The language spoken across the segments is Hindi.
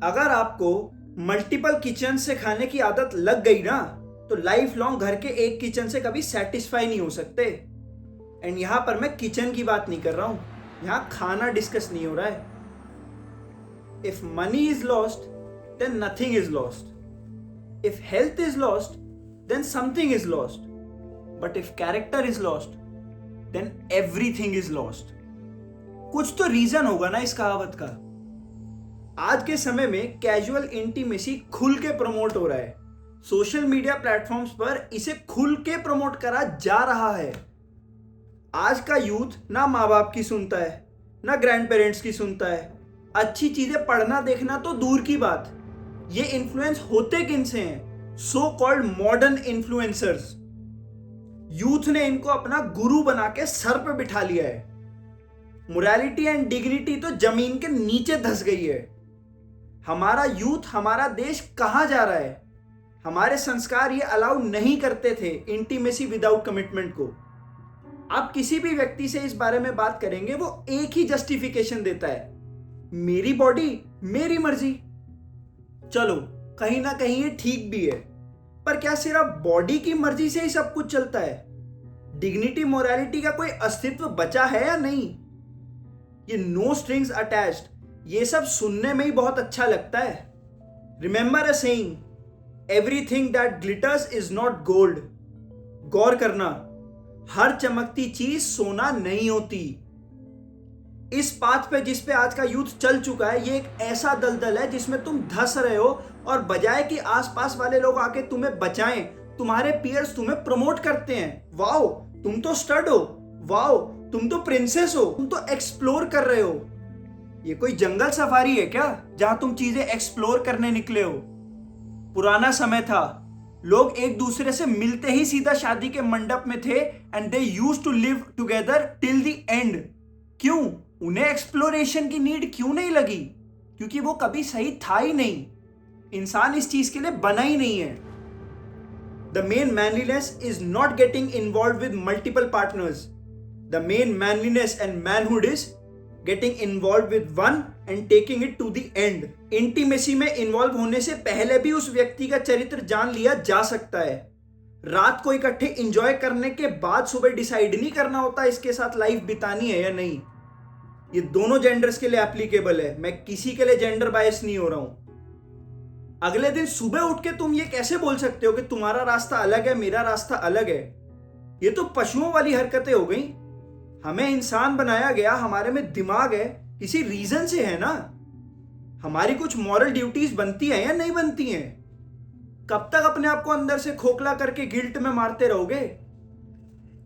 अगर आपको मल्टीपल किचन से खाने की आदत लग गई ना, तो लाइफ लॉन्ग घर के एक किचन से कभी सेटिस्फाई नहीं हो सकते। एंड यहां पर मैं किचन की बात नहीं कर रहा हूं, यहां खाना डिस्कस नहीं हो रहा है। If money is lost then nothing is lost. If health is lost then something is lost. But if character is lost then everything is lost. कुछ तो रीजन होगा ना इस कहावत का। आज के समय में कैजुअल इंटीमेसी खुल के प्रमोट हो रहा है। सोशल मीडिया प्लेटफॉर्म्स पर इसे खुल के प्रमोट करा जा रहा है। आज का यूथ ना माँ बाप की सुनता है, ना ग्रैंड पेरेंट्स की सुनता है। अच्छी चीजें पढ़ना देखना तो दूर की बात, ये इन्फ्लुएंस होते किन से हैं? So called modern influencers. Youth ने इनको अपना गुरु बना के सर पे बिठा लिया है। मोरालिटी एंड डिग्निटी तो जमीन के नीचे धंस गई है। हमारा यूथ, हमारा देश कहां जा रहा है? हमारे संस्कार ये अलाउ नहीं करते थे इंटीमेसी विदाउट कमिटमेंट को। आप किसी भी व्यक्ति से इस बारे में बात करेंगे, वो एक ही जस्टिफिकेशन देता है, मेरी बॉडी मेरी मर्जी। चलो, कहीं ना कहीं ये ठीक भी है, पर क्या सिर्फ बॉडी की मर्जी से ही सब कुछ चलता है? डिग्निटी मोरालिटी का कोई अस्तित्व बचा है या नहीं? ये नो स्ट्रिंग्स अटैच्ड, ये सब सुनने में ही बहुत अच्छा लगता है। Remember a saying, everything that glitters is not gold. गौर करना, हर चमकती चीज सोना नहीं होती। इस पाथ पे जिस पे आज का यूथ चल चुका है, ये एक ऐसा दलदल है जिसमें तुम धंस रहे हो, और बजाय कि आसपास वाले लोग आके तुम्हें बचाएं, तुम्हारे पीयर्स तुम्हें प्रमोट करते हैं। वाओ, तुम तो स्टड हो, वाओ तुम तो प्रिंसेस हो, तुम तो एक्सप्लोर कर रहे हो। ये कोई जंगल सफारी है क्या जहां तुम चीजें एक्सप्लोर करने निकले हो? पुराना समय था, लोग एक दूसरे से मिलते ही सीधा शादी के मंडप में थे, and they used to live together till the end. क्यों? उन्हें एक्सप्लोरेशन की नीड क्यों नहीं लगी? क्योंकि वो कभी सही था ही नहीं। इंसान इस चीज के लिए बना ही नहीं है। The main manliness is not getting involve with multiple partners. The main manliness and manhood is getting involved with one and taking it to the end. Intimacy में इन्वॉल्व होने से पहले भी उस व्यक्ति का चरित्र जान लिया जा सकता है। रात को इकट्ठे एंजॉय करने के बाद सुबह डिसाइड नहीं करना होता इसके साथ लाइफ बितानी है या नहीं। ये दोनों जेंडर्स के लिए एप्लीकेबल है, मैं किसी के लिए जेंडर बायस नहीं हो रहा हूं। अगले दिन सुबह उठ के तुम ये कैसे बोल सकते हो कि तुम्हारा रास्ता अलग है, मेरा रास्ता अलग है? ये तो पशुओं वाली हरकतें हो गई। हमें इंसान बनाया गया, हमारे में दिमाग है, किसी रीजन से है ना। हमारी कुछ मॉरल ड्यूटीज बनती है या नहीं बनती हैं? कब तक अपने आप को अंदर से खोखला करके गिल्ट में मारते रहोगे?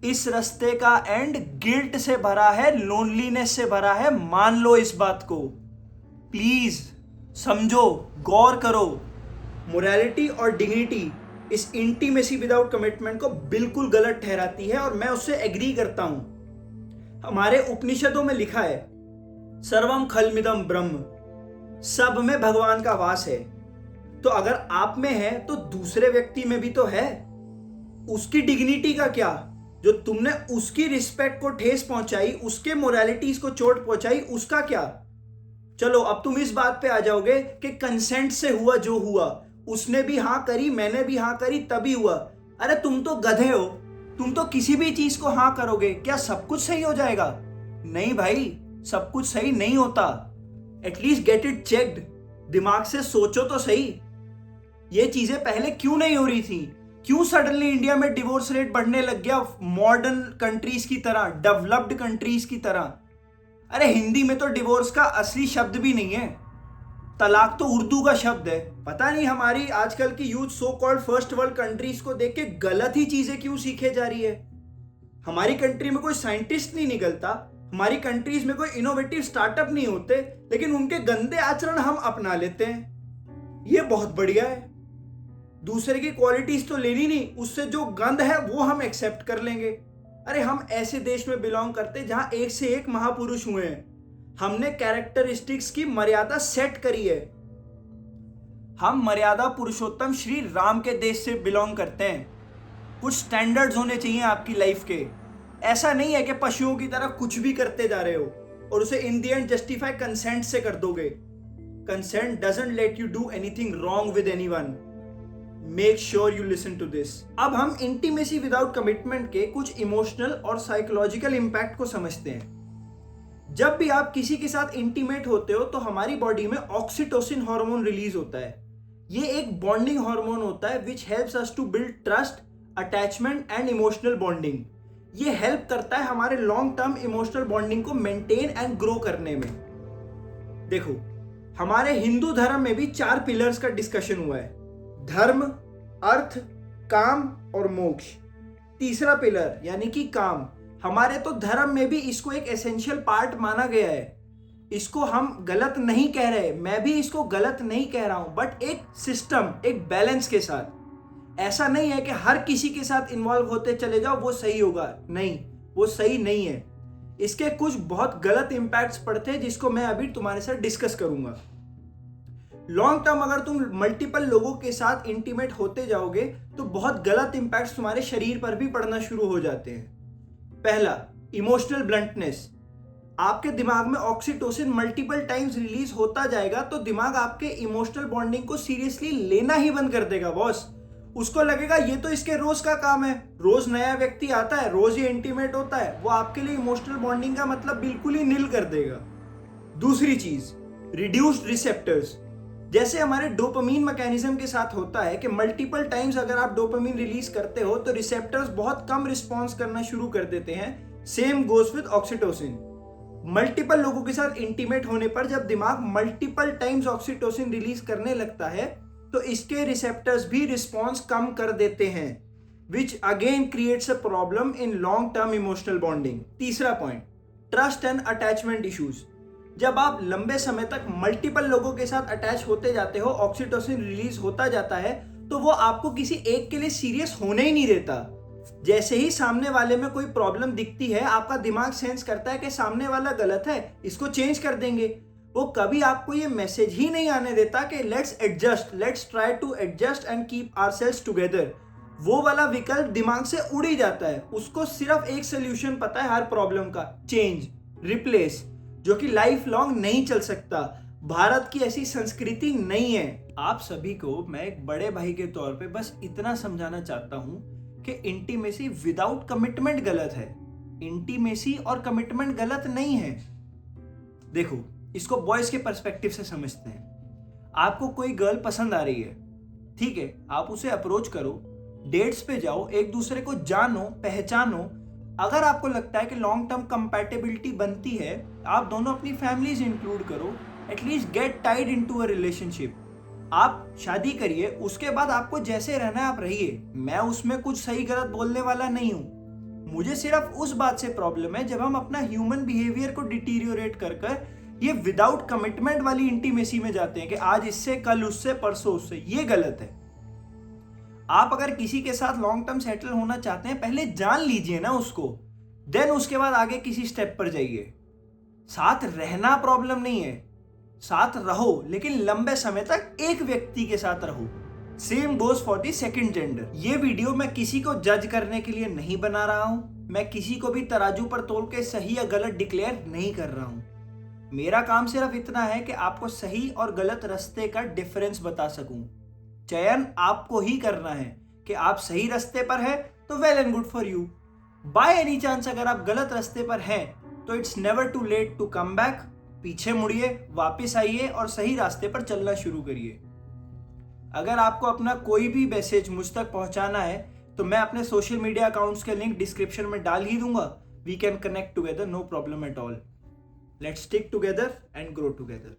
इस रास्ते का एंड गिल्ट से भरा है, लोनलीनेस से भरा है। मान लो इस बात को, प्लीज समझो, गौर करो। मोरालिटी और डिग्निटी इस इंटीमेसी विदाउट कमिटमेंट को बिल्कुल गलत ठहराती है, और मैं उससे एग्री करता हूं। हमारे उपनिषदों में लिखा है, सर्वम खलमिदम ब्रह्म, सब में भगवान का वास है। तो अगर आप में है तो दूसरे व्यक्ति में भी तो है। उसकी डिग्निटी का क्या? जो तुमने उसकी रिस्पेक्ट को ठेस पहुंचाई, उसके मोरालिटीज को चोट पहुंचाई, उसका क्या? चलो, अब तुम इस बात पे आ जाओगे कि कंसेंट से हुआ जो हुआ, उसने भी हां करी, मैंने भी हां करी, तभी हुआ। अरे तुम तो गधे हो, तुम तो किसी भी चीज को हां करोगे, क्या सब कुछ सही हो जाएगा? नहीं भाई, सब कुछ सही नहीं होता। At least get it checked. दिमाग से सोचो तो सही, ये चीजें पहले क्यों नहीं हो रही थी? क्यों सडनली इंडिया में डिवोर्स रेट बढ़ने लग गया मॉडर्न कंट्रीज की तरह, डेवलप्ड कंट्रीज की तरह? अरे हिंदी में तो डिवोर्स का असली शब्द भी नहीं है, तलाक तो उर्दू का शब्द है। पता नहीं हमारी आजकल की youth so called first world countries को देख के गलत ही चीजें क्यों सीखे जा रही है। हमारी कंट्री में कोई साइंटिस्ट नहीं निकलता, हमारी कंट्रीज में कोई इनोवेटिव स्टार्टअप नहीं होते, लेकिन उनके गंदे आचरण हम अपना लेते हैं। ये बहुत बढ़िया है। दूसरे की क्वालिटीज तो लेनी नहीं, उससे जो गंद है वो हम एक्सेप्ट कर लेंगे। अरे हम ऐसे देश में बिलोंग करते जहां एक से एक महापुरुष हुए हैं। हमने कैरेक्टरिस्टिक्स की मर्यादा सेट करी है। हम मर्यादा पुरुषोत्तम श्री राम के देश से बिलोंग करते हैं। कुछ स्टैंडर्ड्स होने चाहिए आपकी लाइफ के। ऐसा नहीं है कि पशुओं की तरह कुछ भी करते जा रहे हो और उसे इन दी एंड जस्टिफाई कंसेंट से कर दोगे। Consent doesn't let you do anything wrong with anyone. Make sure you listen to this. अब हम इंटीमेसी विदाउट कमिटमेंट के कुछ इमोशनल और साइकोलॉजिकल इम्पैक्ट को समझते हैं। जब भी आप किसी के साथ इंटीमेट होते हो तो हमारी बॉडी में ऑक्सीटोसिन हार्मोन रिलीज होता है। ये एक बॉन्डिंग हार्मोन होता है which helps us to build trust, attachment and emotional bonding. ये हेल्प करता है हमारे लॉन्ग टर्म इमोशनल बॉन्डिंग को मेंटेन एंड ग्रो करने में। देखो, हमारे हिंदू धर्म में भी 4 पिलर्स का डिस्कशन हुआ है: धर्म, अर्थ, काम और मोक्ष। तीसरा पिलर यानी कि काम, हमारे तो धर्म में भी इसको एक एसेंशियल पार्ट माना गया है। इसको हम गलत नहीं कह रहे, मैं भी इसको गलत नहीं कह रहा हूं, बट एक सिस्टम, एक बैलेंस के साथ। ऐसा नहीं है कि हर किसी के साथ इन्वॉल्व होते चले जाओ वो सही होगा, नहीं, वो सही नहीं है। इसके कुछ बहुत गलत इंपैक्ट्स पड़ते हैं जिसको मैं अभी तुम्हारे साथ डिस्कस करूंगा। लॉन्ग टर्म अगर तुम मल्टीपल लोगों के साथ इंटीमेट होते जाओगे तो बहुत गलत इंपैक्ट्स तुम्हारे शरीर पर भी पड़ना शुरू हो जाते हैं। पहला, इमोशनल ब्लंटनेस। आपके दिमाग में ऑक्सीटोसिन मल्टीपल टाइम्स रिलीज होता जाएगा तो दिमाग आपके इमोशनल बॉन्डिंग को सीरियसली लेना ही बंद कर देगा बॉस। उसको लगेगा ये तो इसके रोज का काम है, रोज नया व्यक्ति आता है, रोज ये इंटीमेट होता है। वो आपके लिए इमोशनल बॉन्डिंग का मतलब बिल्कुल ही नील कर देगा। दूसरी चीज, रिड्यूस्ड रिसेप्टर्स। जैसे हमारे डोपामीन मैकेनिज्म के साथ होता है कि मल्टीपल टाइम्स अगर आप डोपामीन रिलीज करते हो तो रिसेप्टर्स बहुत कम रिस्पॉन्स करना शुरू कर देते हैं। Same goes with oxytocin. Multiple लोगों के साथ इंटीमेट होने पर जब दिमाग मल्टीपल टाइम्स ऑक्सीटोसिन रिलीज करने लगता है तो इसके रिसेप्टर्स भी रिस्पॉन्स कम कर देते हैं, which again creates a problem in long term emotional bonding. तीसरा point, trust and attachment issues. जब आप लंबे समय तक मल्टीपल लोगों के साथ अटैच होते जाते हो, ऑक्सीटोसिन रिलीज होता जाता है तो वो आपको किसी एक के लिए सीरियस होने ही नहीं देता। जैसे ही सामने वाले में कोई प्रॉब्लम दिखती है आपका दिमाग सेंस करता है कि सामने वाला गलत है, इसको चेंज कर देंगे। वो कभी आपको ये मैसेज ही नहीं आने देता कि let's adjust, let's try to adjust and keep ourselves together. वो वाला विकल्प दिमाग से उड़ ही जाता है। उसको सिर्फ एक सोल्यूशन पता है हर प्रॉब्लम का, चेंज, रिप्लेस, जो कि लाइफ लॉन्ग नहीं चल सकता। भारत की ऐसी संस्कृति नहीं है। आप सभी को मैं एक बड़े भाई के तौर पे बस इतना समझाना चाहता हूं कि इंटीमेसी विदाउट कमिटमेंट गलत है। इंटीमेसी और कमिटमेंट गलत नहीं है। देखो, इसको बॉयज के पर्सपेक्टिव से समझते हैं। आपको कोई गर्ल पसंद आ रही है, ठीक है, आप उसे अप्रोच करो, डेट्स पे जाओ, एक दूसरे को जानो, पहचानो। अगर आपको लगता है कि लॉन्ग टर्म कंपैटिबिलिटी बनती है, आप दोनों अपनी फैमिलीज इंक्लूड करो, at least get tied into a relationship. आप शादी करिए, उसके बाद आपको जैसे रहना है आप रहिए। मैं उसमें कुछ सही गलत बोलने वाला नहीं हूं। मुझे सिर्फ उस बात से प्रॉब्लम है जब हम अपना ह्यूमन बिहेवियर को डिटीरियोरेट कर ये विदाउट कमिटमेंट वाली इंटीमेसी में जाते हैं कि आज इससे, कल उससे, परसों उससे। ये गलत है। आप अगर किसी के साथ लॉन्ग टर्म सेटल होना चाहते हैं, पहले जान लीजिए ना उसको, देन उसके बाद आगे किसी स्टेप पर जाइए। साथ रहना प्रॉब्लम नहीं है, साथ रहो, लेकिन लंबे समय तक एक व्यक्ति के साथ रहो। Same goes for the second gender. ये वीडियो मैं किसी को जज करने के लिए नहीं बना रहा हूं। मैं किसी को भी तराजू पर तोल के सही या गलत डिक्लेयर नहीं कर रहा हूं। मेरा काम सिर्फ इतना है कि आपको सही और गलत रास्ते का डिफरेंस बता सकूं। चयन आपको ही करना है कि आप सही रास्ते पर हैं तो well and good for you. By any chance अगर आप गलत रास्ते पर हैं तो it's never too late to come back. पीछे मुड़िए, वापस आइए और सही रास्ते पर चलना शुरू करिए। अगर आपको अपना कोई भी मैसेज मुझ तक पहुंचाना है तो मैं अपने सोशल मीडिया अकाउंट्स के लिंक डिस्क्रिप्शन में डाल ही दूंगा। We can connect together, no problem at all. Let's stick together and grow together.